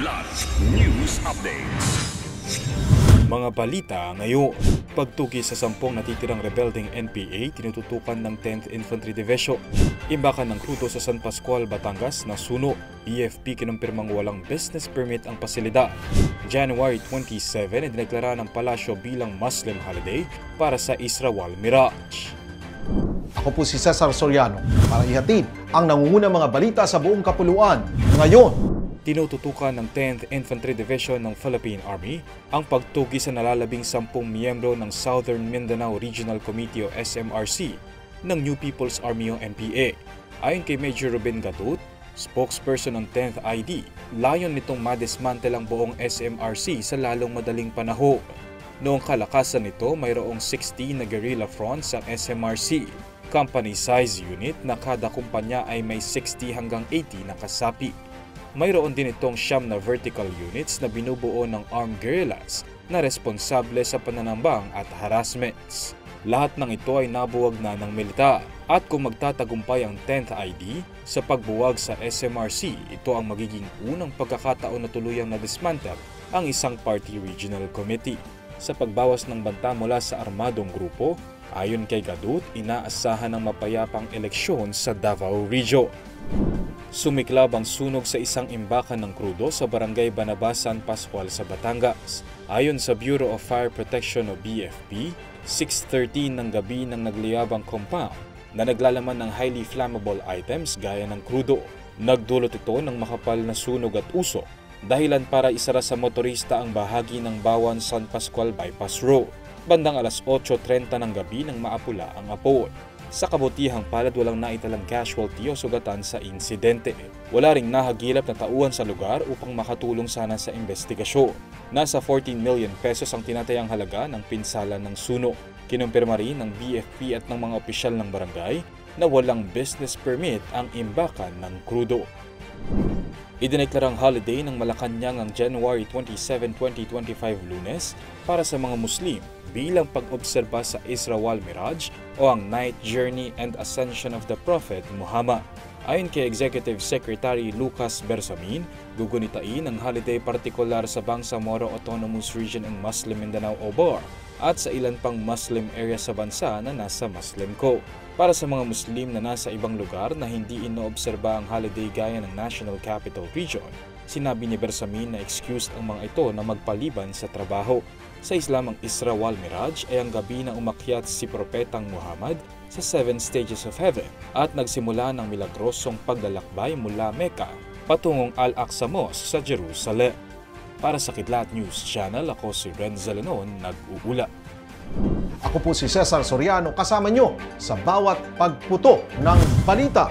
Kilat News Updates. Mga balita ngayon. Pagtugi sa 10 natitirang rebelding NPA tinututukan ng 10th Infantry Division. Imbakan ng krudo sa San Pascual, Batangas na suno. BFP kinumpirmang walang business permit ang pasilidad. January 27, idineklara ng palasyo bilang Muslim holiday para sa Israwal Miraj. Ako po si Cesar Soriano para ihatid ang nangungunang mga balita sa buong kapuluan. Ngayon, tinututukan ng 10th Infantry Division ng Philippine Army ang pagtugi sa nalalabing 10 miyembro ng Southern Mindanao Regional Committee o SMRC ng New People's Army o NPA. Ayon kay Major Ruben Gatut, spokesperson ng 10th ID, layon nitong madismantle ang buong SMRC sa lalong madaling panahon. Noong kalakasan nito, mayroong 60 na guerrilla fronts ang SMRC. Company size unit na kada kumpanya ay may 60 hanggang 80 na kasapi. Mayroon din itong 9 na vertical units na binubuo ng armed guerrillas na responsable sa pananambang at harassments. Lahat ng ito ay nabuwag na ng militar at kung magtatagumpay ang 10th ID sa pagbuwag sa SMRC, ito ang magiging unang pagkakataon na tuluyang na-dismantle ang isang party regional committee. Sa pagbawas ng banta mula sa armadong grupo, ayon kay Gadut, inaasahan ng mapayapang eleksyon sa Davao Region. Sumiklab ang sunog sa isang imbakan ng krudo sa barangay Banabasan, Pascual sa Batangas. Ayon sa Bureau of Fire Protection o BFP, 6:13 ng gabi nang nagliyabang compound na naglalaman ng highly flammable items gaya ng krudo. Nagdulot ito ng makapal na sunog at usok, dahilan para isara sa motorista ang bahagi ng Bawan San Pascual Bypass Road. Bandang alas 8:30 ng gabi nang maapula ang apoy. Sa kabutihang palad, walang naitalang casualty o sugatan sa insidente. Wala ring nahagilap na tauhan sa lugar upang makatulong sana sa investigasyon. Nasa 14 million pesos ang tinatayang halaga ng pinsala ng sunog. Kinumpirma rin ng BFP at ng mga opisyal ng barangay na walang business permit ang imbakan ng krudo. Idineklarang holiday ng Malacanang ang January 27, 2025 Lunes para sa mga Muslim bilang pag-obserba sa Israwal Miraj o ang Night Journey and Ascension of the Prophet Muhammad. Ayon kay Executive Secretary Lucas Bersamin, gugunitain ang holiday partikular sa Bangsamoro Autonomous Region and Muslim Mindanao o BAR at sa ilan pang Muslim area sa bansa na nasa Muslim Code. Para sa mga Muslim na nasa ibang lugar na hindi inoobserba ang holiday gaya ng National Capital Region, sinabi ni Bersamin na excused ang mga ito na magpaliban sa trabaho. Sa Islam, ang Israwal Miraj ay ang gabi na umakyat si Propetang Muhammad sa 7 stages of heaven at nagsimula ng milagrosong paglalakbay mula Mecca patungong Al-Aqsa Mosque sa Jerusalem. Para sa Kidlat News Channel, ako si Renz Zalanon, nag-uula. ako po si Cesar Soriano kasama nyo sa bawat pagputo ng balita.